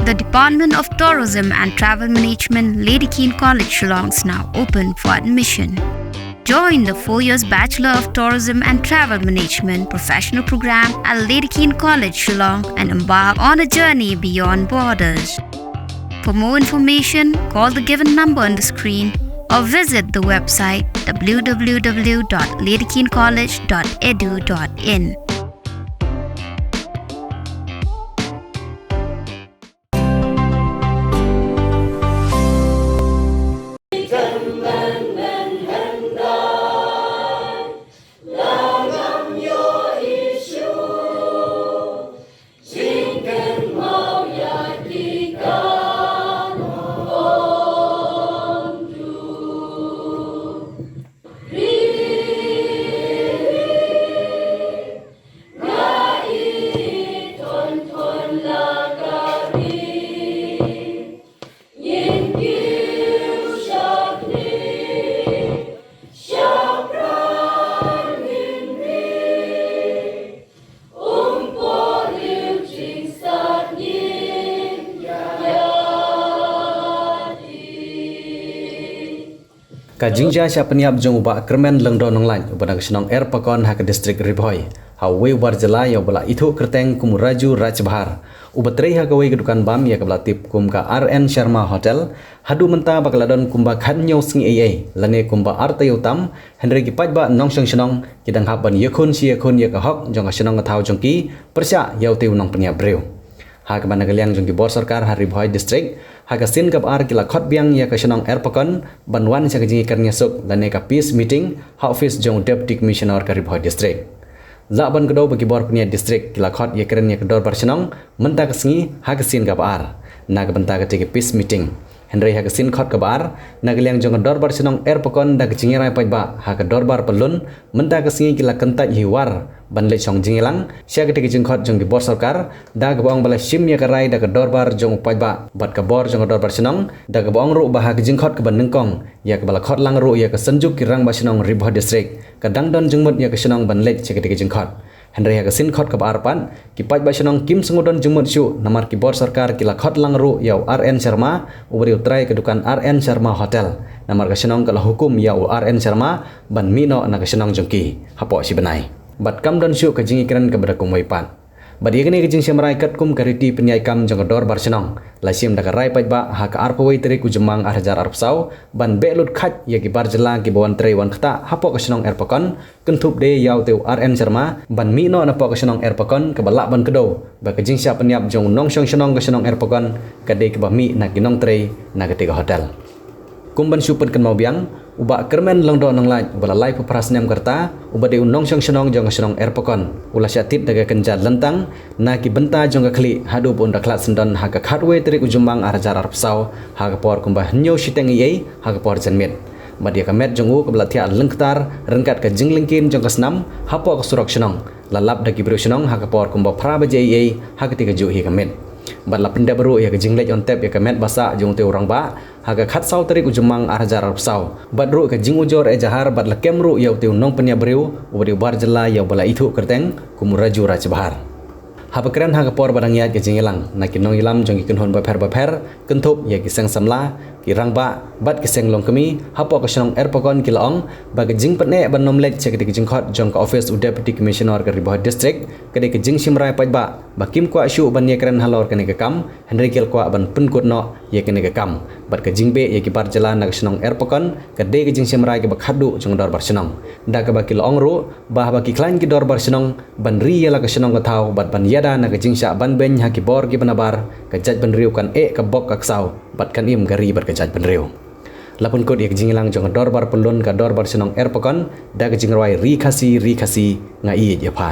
The Department of Tourism and Travel Management, Lady Keane College, Shillong is now open for admission. Join the 4 years Bachelor of Tourism and Travel Management professional program at Lady Keane College, Shillong and embark on a journey beyond borders. For more information, call the given number on the screen or visit the website www.ladykeencollege.edu.in. Kajingja siya peniap jong ubah kermen lengdo nonglan ubah nasional air pakon hak distrik Riboy hawe warjela ya bala itu kerteng kumuraju Rajbahar ubah trei hak hawe kedukan bam ya kebala tip kum ka RN Sharma Hotel hadu menta bakaladon kumba khanyo singi ai lange kumba arte utam Henry kipat ba nong song shnong kidang haban yakun si yakun ya ka hok jong shnong thau jong ki persya yau teu nong peniap breu hak ban nagaliang jong ki bor sarkar hari Riboy distrik hagasin kap ar kila khot biang ya ka shnong air pakon banwan sa kajing karnya suk lane ka peace meeting ha office jong deputy commissioner ka Riboy district la ban gdo bagi bor punya district kila khot ya keren ya kedor bar shnong menta kasingi hagasin kap ar nag benta ka tike peace meeting Henry hagasin khot kap ar nagaliang jong dor bar shnong air pakon da kajing rai pai ba ha ka dor bar pelun menta kasingi kila kentat hiwar ban le chong jingilang sia kete jing khot jong di bor sarkar da gabong bala sim ya karai da ka dorbar jong pai ba bat ka bor jong dorbar senong da gabong ru ba ha jing khot ka ban nengkong ya ka bala khot lang ru ya ka sanjuk ki rang ba senong Riboy district ka dangdon jengmut ya ka senong ban le sia kete jing khot Henry ya ka sin khot ka bar pan ki pai ba senong kim sengudon jengmut syu namar ki bor sarkar kila khot lang ru ya RN Sharma ubari utrai ke dukan RN Sharma Hotel namar ka senong kala hukum ya RN Sharma ban mino na ka senong jongki hapo si benai bat kam don syuk kajing ikran ke berakum waipan bat yegni kajing semrai kat kum kariti penyai kam jong dor bar senong la sim da rai pai ba ha ka arpawai teri ku jemang arjar arpsau ban belut khat ya ki bar jela ki bawan trei wan khata hapo ka senong erpakon kentup de yaw teu RN Sharma ban mino na po ka senong erpakon ke balak ban kedo ba kajing sia penyap jong nong song senong ka senong erpakon ka de ke ba mi na ki nong trei na ke tiga hotel kumban supet kan mau biang ubak kermen longdo nang lai bala lai paprasnyam kerta uba de unong song senong jong senong erpakon ula syatip daga kenjat lentang na ki benta jong kli hadu pun da klat sendon ha ka khatwe trik ujumang arjar arpsau ha ka por kumbah nyo siteng ye ha ka por janmet badia ka met jong u kabla thia lengktar rengkat ka jinglingkin jong ka snam ha po ka surok senong lalap da ki bru senong ha ka por kumbah pra ba je ye ha ka tiga ju hi ka met batla penda baru ya ke jinglek on tap ya ke met basa jong te orang ba haga khat sau tarik ujumang arjar arpsau badru ke jing ujor e jahar batla kemru ya te nong penya breu ubari bar jela ya bala itu kerteng kumuraju Rajbahar haba keren haga por badang yat ke jingilang na ki nong ilam jong ki hon ba pher kentup ya ki sang samla ki rang ba bat ki seng long kami hapo ka senong erpakon ki laong ba ke jing patne ban nomlek che ke jing khot jong ka office u deputy commissioner ka Riboy district ke de ke jing simrai pai ba kim kwa shu ban ye keren halor ke ne ke kam Henry kel kwa ban pun kut no ye ke ne ke kam bat ke jing be ye ki bar jalan na senong erpakon ke de ke jing simrai ke ba khadu jong dor bar senong da ka ba ki laong ru ba ki klain ki dor bar senong ban ri ya la ka senong ka thau bat ban yada na ke jing sha ban ben ha ki bor ki banabar ke jaj ban riu kan ka bok ka sau bat kan im gari bar ke jaj ban riu lapun kod ye jingilang jong dor bar pelun ka dor bar senong erpakon da ke jing rai ri khasi ngai ye pha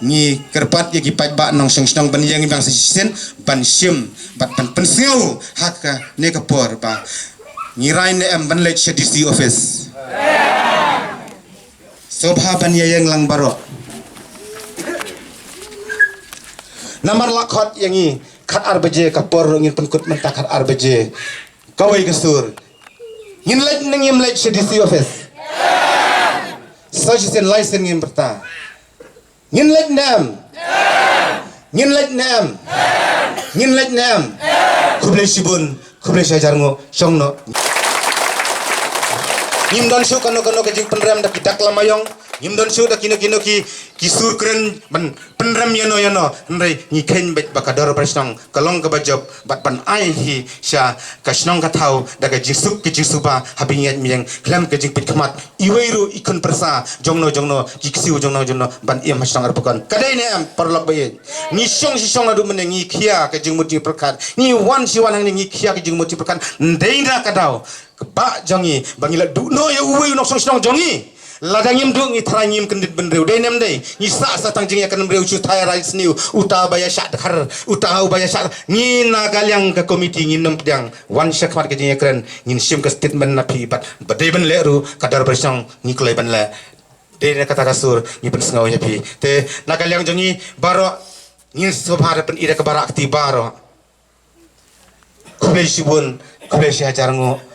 ni kerpat ya gipat ba nong song song ban yang bang sisen ban sim bat ban pensiu hak ne kapor ba ni rain ne am ban lech DC office sobha ban yang lang baro namar lakhot yang ni khat RBJ kapor ngin penkut mentak khat RBJ kawai kesur ngin lech ngin lech DC office Such in license ngin berta. Ngin lek nam. Ngin lek nam. Ngin lek nam. Kublai sibun, kublai sajarngo, songno. Ngim don su kano ke jing penram dak dak lamayong. Ngim don su dak kino ki sur kren ban penram yano ndai ni ken bet bakador presnong kalong ke bajob bat ban ai hi sha kasnong ka thau dak jisuk ki jisuba habinget mieng klam ke jing pit khamat iweiru ikon persa jongno ki kisiu jongno ban iam hasang arpakon kadai ne am parlok baye ni song si song adu meneng ni khia ke jing muti perkat ni wan si wan ni khia ke jing muti perkat ndeina kadau ba jongi bangila duno ya uwei nok song song jongi ladangim du ngi trangim kendit benreu dei nem dei ni sa tang jing akan breu chu thai rai sniu uta baya shat khar uta baya shat ni nagalyang ke komiti ngin nem pedang wan shakmat ke jing akren ngin sim ke statement na phi bat badai ban leru kadar bersang ni klai ban le dei ne kata kasur ni pen sngau nya phi te nagalyang jongi baro ngin sobhar pen ira ke barak ti baro kublai sibun kublai syajarngo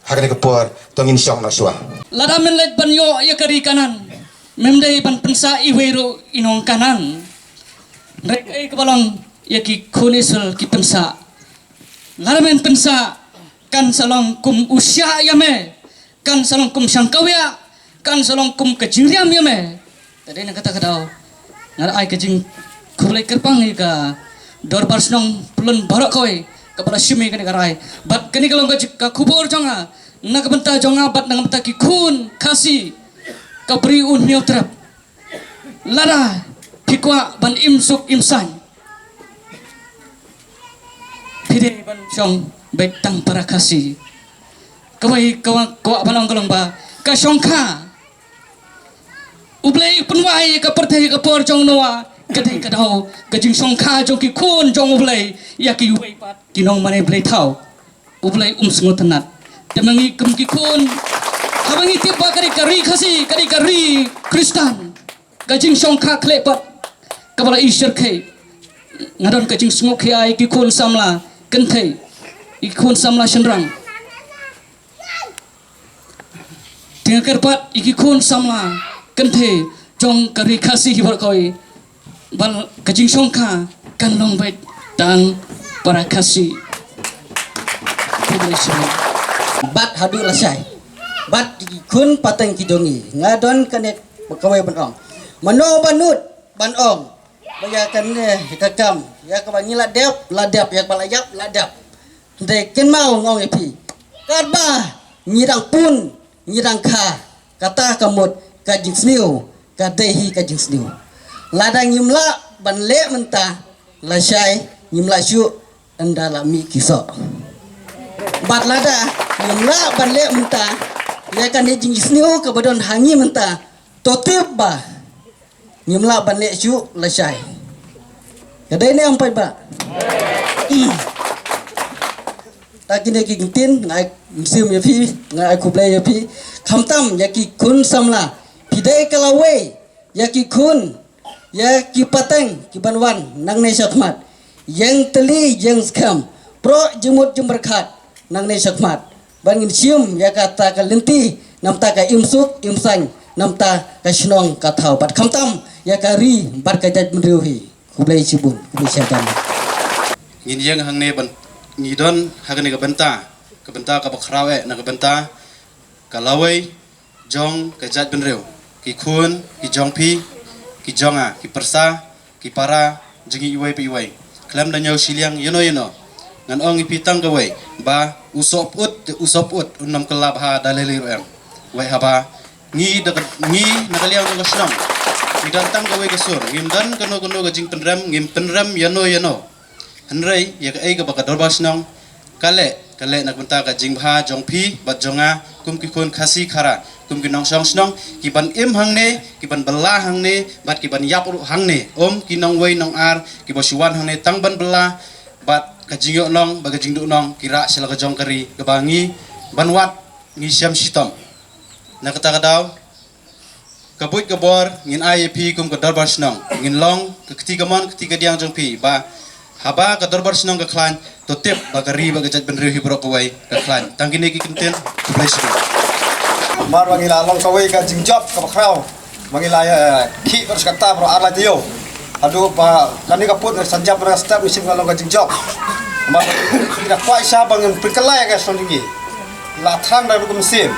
hakane kepor tongin syong na suah lada menlet ban yo ya kari kanan memdai ban pensa iwero inong kanan rek ai kebalong ya ki kholesul ki pensa lada men pensa kan salong kum usia ya me kan salong kum sangkawya kan salong kum kejiriam ya me tadi nak kata kadau ngar ai kejing khulai kerpang ka dorbar snong pulun barak koi kepada syumi kani karai bat kani kalau ka kubur jonga nak benta jonga bat nang benta ki kun kasi ka beri un neutrap lada pikwa ban imsuk imsan pide ban jong betang para kasi kawai kawa balong kalong ba ka songkha ublei punwai ka perthai ka por jong noa kadai kadau kajing songkha jong ki kun jong ublei ya ki wei pat kinong mane blei thau ublei sngotanat temangi kum ki kun habangi tiba kari khasi kari kristan kajing songkha khle pat kabala isher khe ngadon kajing smok khe ai ki kun samla kenthei ki kun samla shenrang tingkar pat iki kun samla kenthei jong kari khasi hibar koi bal kajing songkha kan long bait tang para kasi bat hadu lasai bat kun pateng kidongi ngadon kanet kawai banong mano banut banong baya kan kakam ya ka bangi ladap ya balayap ladap de ken mau ngong epi karba nyirang pun nyirang kha kata kamut kajing sniu kadehi kajing sniu ladang nyimla ban le mentah lasai nyimla syu andala mi kisok bat lada nyimla ban le mentah ya kan jing sniu ke badon hangi mentah totip ba nyimla ban le syu lasai kadai ne ampai ba takine ki gintin ngai sim ya phi ngai kublai ya phi khamtam ya ki kun samla pidai kalawe ya ki kun ya ki pateng ki banwan nang ne sakmat yang teli yang skam pro jemut jemberkat nang ne sakmat bangin sium ya kata kalenti namta ka imsuk imsang namta ka shnong ka thau bat khamtam ya kari bar ka jat mriuhi kublai sibun kublai syaitan ngin yang hang ne ban ngidon hagane ka benta ka bakhrawe na ka benta ka lawai jong ka jat benreu ki khun ki jong phi ki jonga ki persa ki para jengi iwai pe iwai klam da nyau siliang yeno ngan ong ipitang ka wai ba usop ut unam kelab ha daleli roem wai haba ngi nakaliang ka shnam idantang ka wai ka sur ngimdan kano ka jing penram yeno hanrei ya ka ai ka baka dorba snong kale nak benta ka jing bha jong phi bat jonga kum ki khun khasi khara kum kinong song snong kiban im hangne kiban bela hangne bat kiban yap ru hangne kinong wei nong ar kibasuan hangne tang ban bela bat kajingyo nong bagajing du nong kira sila kajong kari kebangi banwat ngisiam sitom na kata kadaw kabuit kabor ngin IAP kum ka darbar snong ngin long ketiga diang jong pi ba haba ka darbar snong ka klan to tip bagari bagajat benriu hibrok kawai ka klan tangkini ki kinten bless you mar mangila long kawai ka jingjop ka bakraw mangila ki terus kata bro arla tio aduh pa kani ka put sanjap na step misim ka long ka jingjop mar kita kwai sa bangun perkelai ka songi la thang da kum sim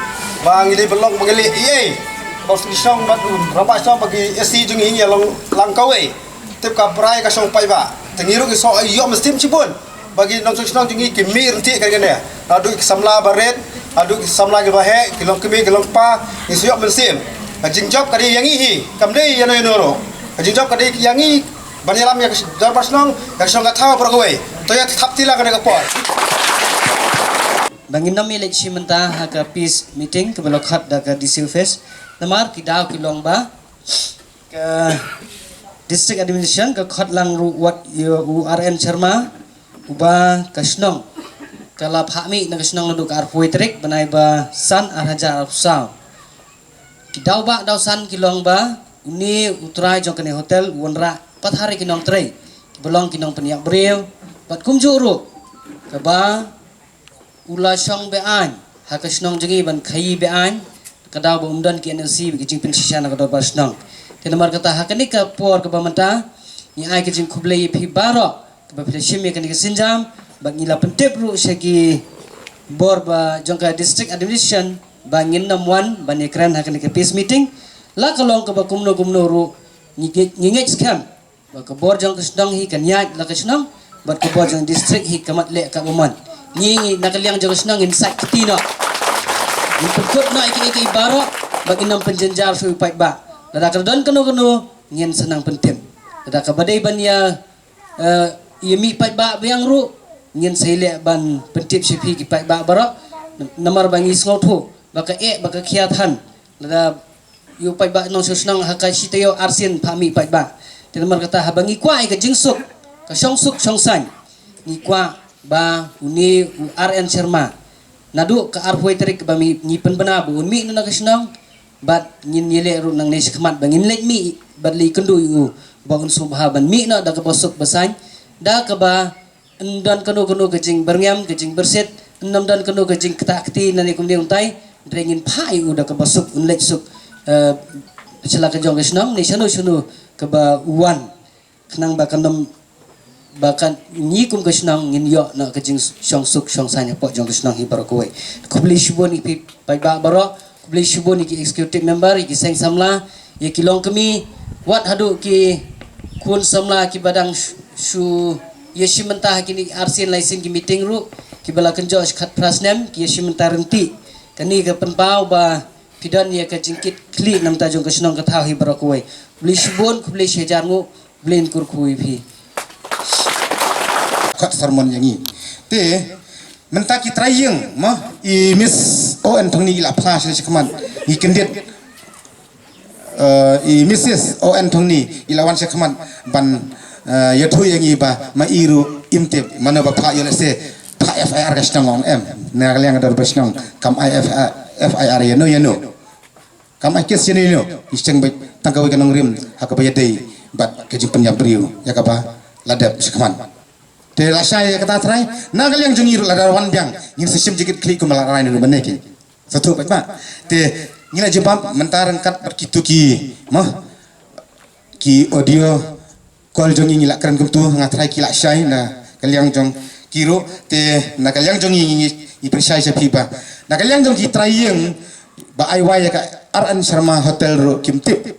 bangili belong bangili ye bos di song batu raba song bagi esi jung ini long langkawai tip ka prai ka song pai ba tengiru ki so yo mestim cibun bagi nong song jung ini kimir ti kan ne adu samla baret adu samla ki bahe kilong kimi kilong pa isu yo mestim jing job kadi yang hi kamde yano yano jing job kadi yang hi banyalam ya darbar song ka song ka thaw prokawai to ya thap tila ka ne ka por bangin nam election menta ha ka peace meeting ke belokhat da ka DC face namar kidaw kilong ba ke district administration ke khot lang ru wat URN Sharma uba kasnong kala phami na kasnong lu ka arpoitrik banai ba san arhaja arsaw kidaw ba daw san kilong ba uni utrai jong kene hotel wonra pathari kinong trai belong kinong peniak breu bat kumjuru ke ba ula song bean hakasnong jengi ban khai bean kadaw ba umdan ki NLC bi jing pensisya na kadaw basnong te namar kata hakani ka por ka bamanta ni ai ki jing khublei phi baro ka ba phishim ye kani sinjam ba ngila pentep ru segi bor ba jongka district administration ba ngin namwan ba ni kran hakani ka peace meeting la kalong ka ba kumno ru ngingej scam ba ka bor jong kasnong hi kan yat la kasnong ba ka bor jong district hi kamat le ka baman ngi nakaliang jong kasnong inside kitino Impukut na iki baro bagi nam penjenjar su pai ba. Lada kadon kanu ngien senang pentim. Lada kabadai ban ya mi pai ba biang ru ngien saile ban pentip sipi ki pai ba baro namar bangi sngotu baka baka khiathan. Lada yu pai ba nong senang hakai siteo arsin phami pai ba. Te namar kata habangi kwa ka jingsuk ka songsuk songsan. Ni kwa ba uni RN Sharma. Nadu ka arhoi terik ba mi nyipen bana bu mi na kasnong bat ngin yele ru nang nes khmat bangin lek mi bat li kendu yu ba un subha ban mi na da ka bosok basan da ka ba endan kanu kejing berngam kejing berset enam dan kanu kejing ketakti nani kum dia untai drengin phai u da ka bosok un lek suk cela ka jong kasnong ni sanu ka ba uwan khnang ba kanam bahkan ni kum kasnang ngin yo na kajing song suk song sanya po jong kasnang hi baro kowe kubli shubon ipi pai ba baro kubli shubon ki executive member ki seng samla ye kilong kami wat hadu ki kun samla ki badang shu ye shimenta kini arsin laisin ki meeting ru ki bala kenjo khat prasnem ki ye shimenta renti kani ka penpau ba pidan ye ka jingkit kli nam ta jong kasnang ka thau hi baro kowe kubli shubon kubli shejar ngu blin kur kui phi kat sermon yang ini te menta ki trayeng mah I miss on thongni la phla se khaman I kendet I Mrs on thongni ilawan se khaman ban yathu yang I ba ma iru imtep mana ba pha yole se pha FIR ka stangong em na leng dar basnong kam FIR yano kam akes yano isteng ba tangkawi kanong rim hakabaya dei bat kejing penyabriu ya ka ba ladap se khaman te lasai kata trai nagal yang jungi ladar wan biang ngin sistem jikit klik kumalarai nu beneki satu pak te ngila jebam mentaran kat berkitu ki mah ki audio call jongi ngila keren kumtu ngatrai ki lasai na kaliang jong kiro te na kaliang jongi I persai sa piba na kaliang jong ki trayeng ba aiwai ka RN Sharma Hotel ro kimtip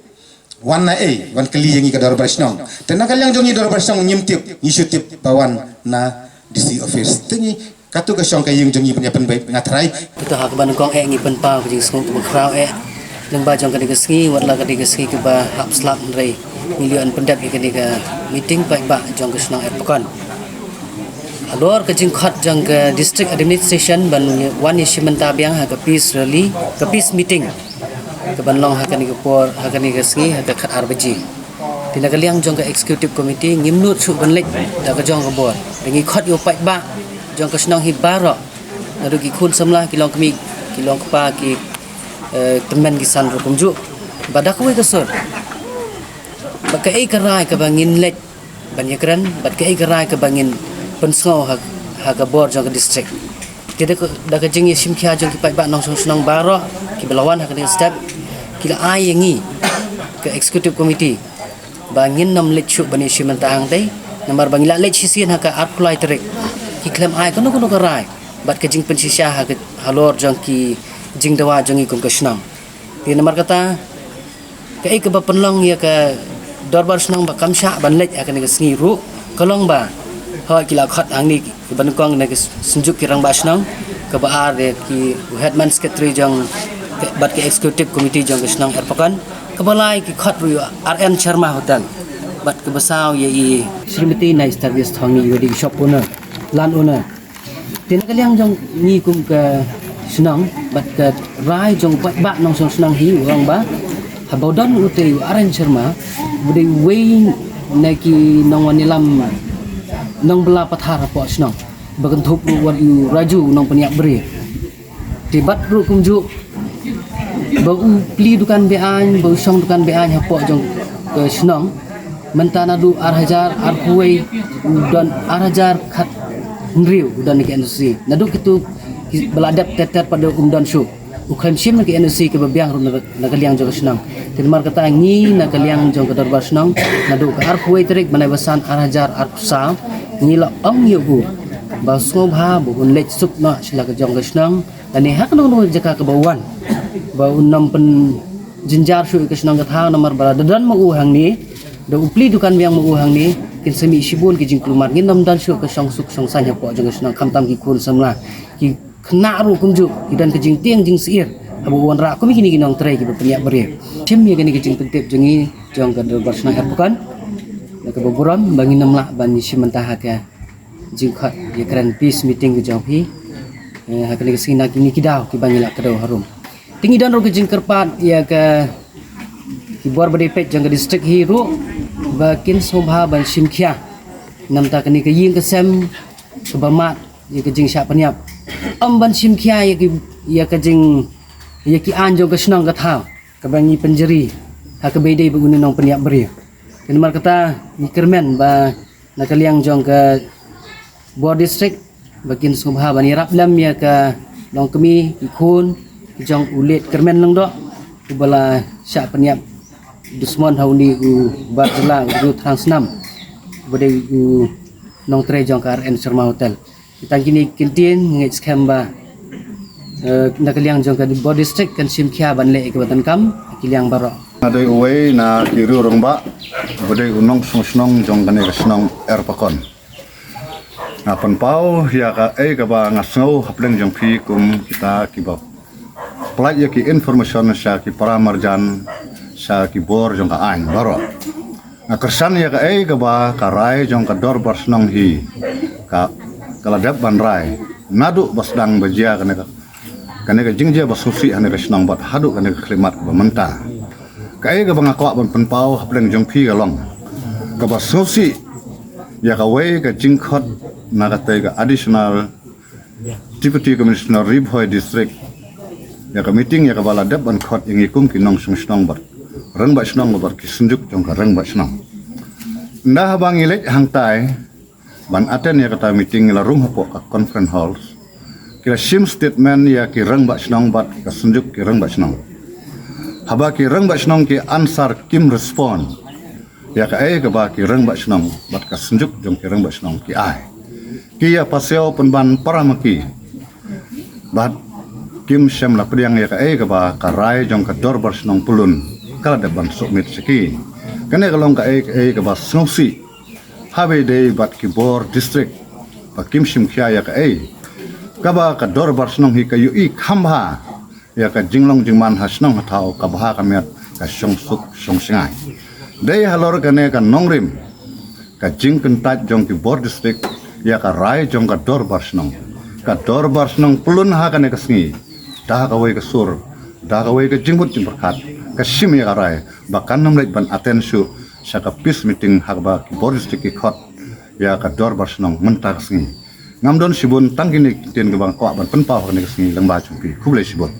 wan wan kali yang ikadar bersnong dan nakal yang jongi dor bersnong nyimtip nyisutip bawan na DC office tengi katu ka syong kay yung jongi punya penbaik ngatrai kita hak ban kong ngi penpa jing skong tu krau nang ba jong kadigasngi watla kadigasngi ke ba hap slap rei milion pendat ke kadiga meeting baik ba jong kesnong pekon alor ke jing khat jong ke district administration ban wan ishimenta biang ha ke peace rally ke peace meeting ke banlong hakan ke por hakan ke sengi hakan khat arbaji tina kaliang jong ke executive committee ngimnut su banlek da ka jong ke bor dengi khot yo pai ba jong ke senong hi baro nadu ki khun samlah kilong kemi kilong kpa ki temen ki san ro kumju badak we ke sor bakai karai ke bangin lek banyakran bakai karai ke bangin pensau ha ke bor jong ke district kita dah kerja ni simkia jong kipai bak nong senang baro ki belawan hak dengan step kila ai yangi ke executive committee bangin nam lechu bani simantang dei namar bangila lech sisian hak apply trek ki claim ai kono karai bat ke jing pensisya hak halor jong ki jing dawa jong ikum ke senang ti namar kata ke ai ke ba penlong ya ke dorbar senang ba kamsha ban lech akan ke sengi ru kolong ba ha kila khat ang ni ki ban kong na senjuk ki rang basnang ke baar de ki headman secretary jong bat ke executive committee jong kesnang erpakan ke balai ki khat ru RN Sharma hotel bat ke besau ye i Srimati na establish thongi wedding shop owner land owner tin kaliang jong ni kum ke senang bat ke rai jong bat ba nong senang hi orang ba habaudan ute RN Sharma bude wei na ki nong wanilam nong bela pathar po senang bagan thup wan yu raju nong peniak beri tibat ru kumju bau pli dukan bean bau song dukan bean hapo jong ke senang mentana du arhajar arkuai dan arhajar khat nriu dan ke NC nadu kitu beladap teter pada dan syu ukhan sim ke NC ke bebiang ru nakaliang jong senang tilmar kata ngi nakaliang jong ke darbar senang nadu ke arkuai terik banai basan arhajar arkusa ni la ong yu ba sobha bu un lech sup na sila ke jong kesnang dan ni hak no jaka ke bawan ba unam pen jinjar su ke senang ke tha nomor bala dan ma u hang ni do upli dukan biang ma u hang ni kin semi sibun ke jing klumar ngin nam dan su ke song suk song san po jong kesnang kham tam ki kun samla ki khna ru kumju idan ke jing tiang jing sir abu wan ra ko mi kini kinong trai ki peniak beri sim ye kini ke jing tep jengi jong ke do senang erpukan ke boboran bangin namlah ban simantah ka jingkhat ye kran peace meeting ke jong phi hakali ke sina kini kidau ki bangila kedau harum tingi dan ro ke jingkerpat ya ke ki bor bade pet jang ke district hi ru bakin sobha ban simkhia namta kini ke ying ke sem ke bamat ye ke jing sya peniap ban simkhia ye ke jing ye ki an jong ke senang ke thau ke bangi penjeri ha ke bedai beguni nong peniap beri kenmar kata ni kermen ba nakaliang jong ke Bor district bakin subha bani raplam ya ka long kemi ikun jong ulit kermen long dok ubala sya peniap dusmon hauni u barjela u transnam bode u nong tre jong ka RN Sharma hotel kita kini kintin ngej skamba nakaliang jong ka Bor district kan simkhia banle ke batan kam kiliang barok ada uwe na kiru orang ba bode unong snong jong kane snong erpakon na panpau ya ka ka ba ngasau hapleng jong phi kum kita ki ba plaj ya ki information sya ki paramarjan sya ki bor jong ka an baro na kersan ya ka ba karai jong ka dor bar snong hi ka kaladap ban rai nadu basdang bajia kane ka jingje basusi ane ka snong bat hadu kane ka klimat ba menta ka ka ba ngakwa ban panpau hapleng jong phi ka long ka basusi ya ka we ka jingkhot nagatega additional deputy commissioner Ribhoi district ya ka meeting ya ka bala dab an khot yang ikum kinong snong bar rang ba snong bar ki sunjuk jong ka rang ba snong ndah bang ilek hang tai ban aten ya ka meeting la room hapo ka conference halls kira sim statement ya ki rang ba snong bar ka sunjuk ki rang ba snong haba ki rang ba snong ki answer kim respond ya ka ba ki rang ba snong bat ka sunjuk jong ki rang ba snong ki ai kia paseo penban paramaki bat kim sem la priang ya ka ba karai jong ka dor bar snong pulun kala de ban submit seki kane kalong ka ba snongsi habe de bat ki bor district ba kim sim khia ya ka ba ka dor bar snong hi ka yu i khamba ya ka jinglong jingman ha snong thao ka ba ka met ka song suk song singai dei halor kane ka nongrim ka jing kentat jong ki bor district ya ka rai jong ka dor bar snong pulun ha kane ka sngi dah ka wei ka sur da ka wei ka jingbut jing berkat ka sim ya rai bakan nom lek ban atensu saka peace meeting hakba boris ki khot ya ka dor barsnong mentak singi ngamdon sibun tanggini ten gebang ko ban penpa hakni singi lengba chumpi kublai sibun